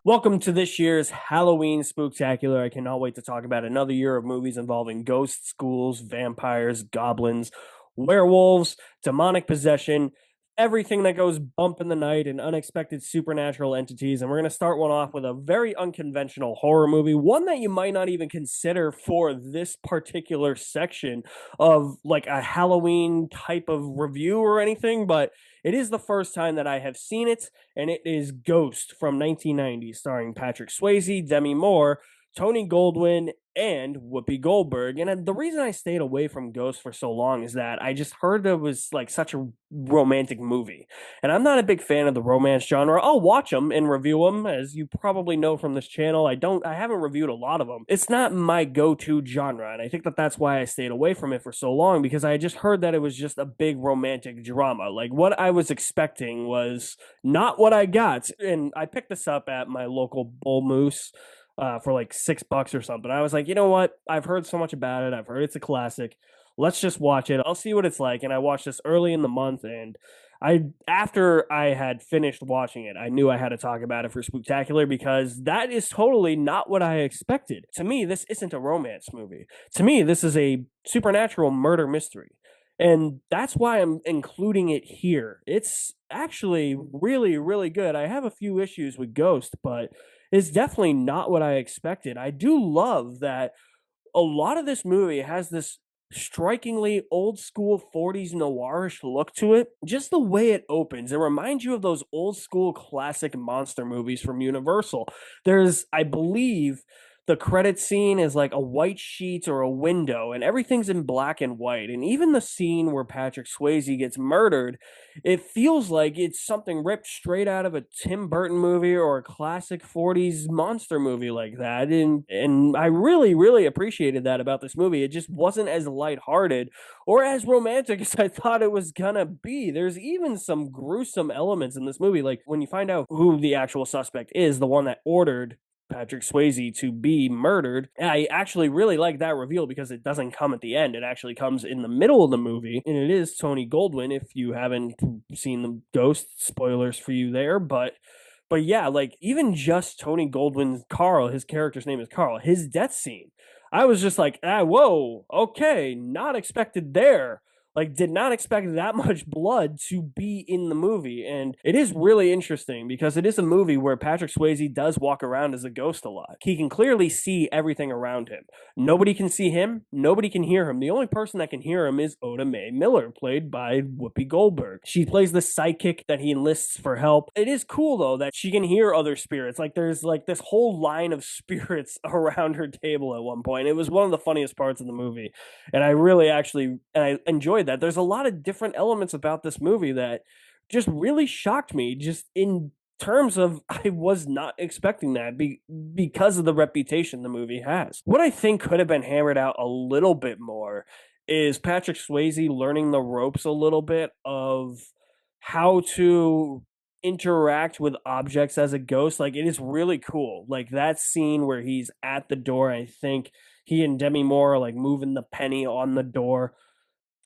Welcome to this year's Halloween Spooktacular. I cannot wait to talk about another year of movies involving ghosts, ghouls, vampires, goblins, werewolves, demonic possession, everything that goes bump in the night, and unexpected supernatural entities. And we're going to start one off with a very unconventional horror movie, one that you might not even consider for this particular section of like a Halloween type of review or anything, but it is the first time that I have seen it, and it is Ghost from 1990, starring Patrick Swayze, Demi Moore, Tony Goldwyn, and Whoopi Goldberg. And the reason I stayed away from Ghost for so long is that I just heard it was like such a romantic movie. And I'm not a big fan of the romance genre. I'll watch them and review them, as you probably know from this channel. I haven't reviewed a lot of them. It's not my go-to genre, and I think that that's why I stayed away from it for so long, because I just heard that it was just a big romantic drama. Like, what I was expecting was not what I got. And I picked this up at my local Bull Moose for like $6 or something. I was like, you know what? I've heard so much about it. I've heard it's a classic. Let's just watch it. I'll see what it's like. And I watched this early in the month, and after I had finished watching it, I knew I had to talk about it for Spooktacular, because that is totally not what I expected. To me, this isn't a romance movie. To me, this is a supernatural murder mystery. And that's why I'm including it here. It's actually really, really good. I have a few issues with Ghost, but it's definitely not what I expected. I do love that a lot of this movie has this strikingly old school 40s noirish look to it. Just the way it opens, it reminds you of those old school classic monster movies from Universal. There's, I believe, the credit scene is like a white sheet or a window, and everything's in black and white. And even the scene where Patrick Swayze gets murdered, it feels like it's something ripped straight out of a Tim Burton movie or a classic 40s monster movie like that. And I really, really appreciated that about this movie. It just wasn't as lighthearted or as romantic as I thought it was gonna be. There's even some gruesome elements in this movie, like when you find out who the actual suspect is, the one that ordered Patrick Swayze to be murdered. I actually really like that reveal, because it doesn't come at the end. It actually comes in the middle of the movie, and it is Tony Goldwyn. If you haven't seen the Ghost, spoilers for you there, but yeah, like even just Tony Goldwyn's Carl, his character's name is Carl, his death scene, I was just like, whoa, okay, not expected there. Like, did not expect that much blood to be in the movie. And it is really interesting, because it is a movie where Patrick Swayze does walk around as a ghost a lot. He can clearly see everything around him. Nobody can see him. Nobody can hear him. The only person that can hear him is Oda Mae Miller, played by Whoopi Goldberg. She plays the psychic that he enlists for help. It is cool, though, that she can hear other spirits. Like, there's like this whole line of spirits around her table at one point. It was one of the funniest parts of the movie. And I really and I enjoyed that. There's a lot of different elements about this movie that just really shocked me, just in terms of I was not expecting that because of the reputation the movie has. What I think could have been hammered out a little bit more is Patrick Swayze learning the ropes a little bit of how to interact with objects as a ghost. Like, it is really cool. Like that scene where he's at the door, I think he and Demi Moore are like moving the penny on the door.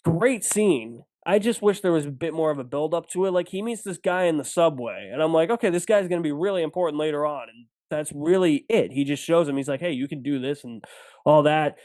Great scene. I just wish there was a bit more of a build up to it. Like, he meets this guy in the subway, and I'm like, okay, this guy's going to be really important later on. And that's really it. He just shows him, he's like, hey, you can do this and all that.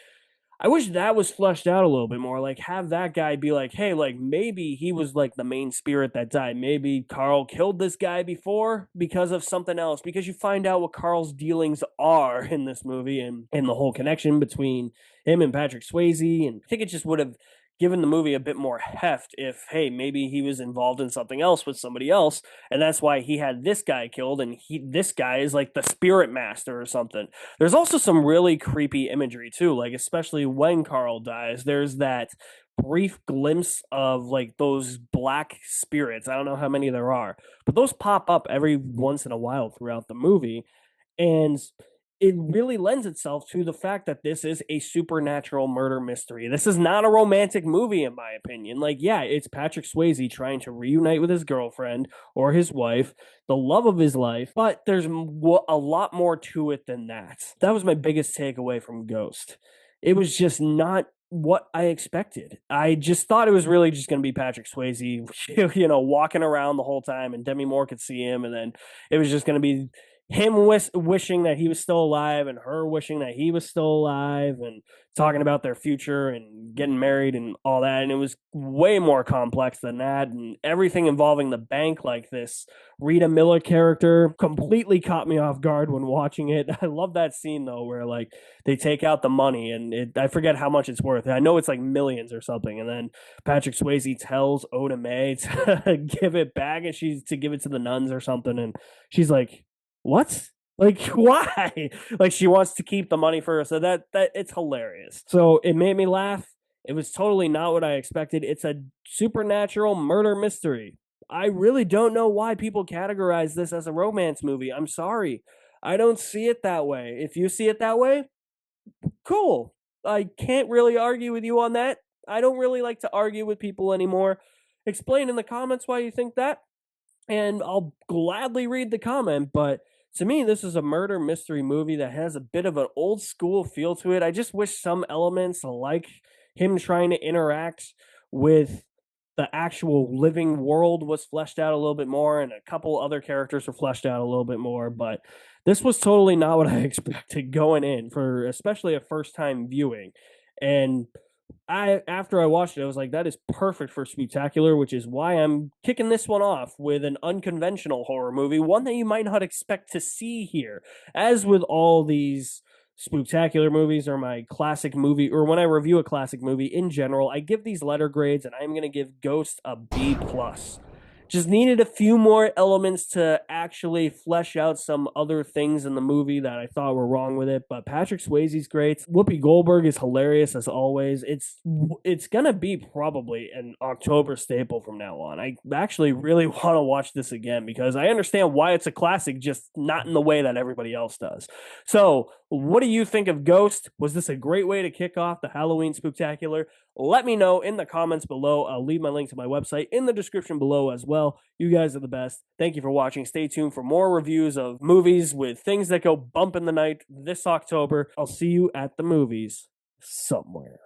I wish that was fleshed out a little bit more. Like, have that guy be like, hey, like maybe he was like the main spirit that died. Maybe Carl killed this guy before because of something else. Because you find out what Carl's dealings are in this movie, and the whole connection between him and Patrick Swayze. And I think it just would have given the movie a bit more heft if, hey, maybe he was involved in something else with somebody else, and that's why he had this guy killed, and this guy is like the spirit master or something. There's also some really creepy imagery too, like especially when Carl dies, there's that brief glimpse of like those black spirits. I don't know how many there are, but those pop up every once in a while throughout the movie. And it really lends itself to the fact that this is a supernatural murder mystery. This is not a romantic movie, in my opinion. Like, yeah, it's Patrick Swayze trying to reunite with his girlfriend or his wife, the love of his life, but there's a lot more to it than that. That was my biggest takeaway from Ghost. It was just not what I expected. I just thought it was really just going to be Patrick Swayze, walking around the whole time, and Demi Moore could see him, and then it was just going to be him wishing that he was still alive and her wishing that he was still alive and talking about their future and getting married and all that. And it was way more complex than that. And everything involving the bank, like this Rita Miller character, completely caught me off guard when watching it. I love that scene though, where like they take out the money and I forget how much it's worth. I know it's like millions or something. And then Patrick Swayze tells Oda Mae to give it back and she's to give it to the nuns or something. And she's like, what? Like why? Like she wants to keep the money for her. So that it's hilarious. So it made me laugh. It was totally not what I expected. It's a supernatural murder mystery. I really don't know why people categorize this as a romance movie. I'm sorry. I don't see it that way. If you see it that way, cool. I can't really argue with you on that. I don't really like to argue with people anymore. Explain in the comments why you think that, and I'll gladly read the comment. But to me, this is a murder mystery movie that has a bit of an old school feel to it. I just wish some elements, like him trying to interact with the actual living world, was fleshed out a little bit more, and a couple other characters were fleshed out a little bit more. But this was totally not what I expected going in for, especially a first time viewing. And after I watched it, I was like, that is perfect for Spooktacular, which is why I'm kicking this one off with an unconventional horror movie, one that you might not expect to see here. As with all these Spooktacular movies or my classic movie, or when I review a classic movie in general, I give these letter grades, and I'm gonna give Ghost a B+. Just needed a few more elements to actually flesh out some other things in the movie that I thought were wrong with it. But Patrick Swayze's great. Whoopi Goldberg is hilarious as always. It's gonna be probably an October staple from now on. I actually really want to watch this again because I understand why it's a classic, just not in the way that everybody else does. So, what do you think of Ghost? Was this a great way to kick off the Halloween Spooktacular? Let me know in the comments below. I'll leave my link to my website in the description below as well. You guys are the best. Thank you for watching. Stay tuned for more reviews of movies with things that go bump in the night this October. I'll see you at the movies somewhere.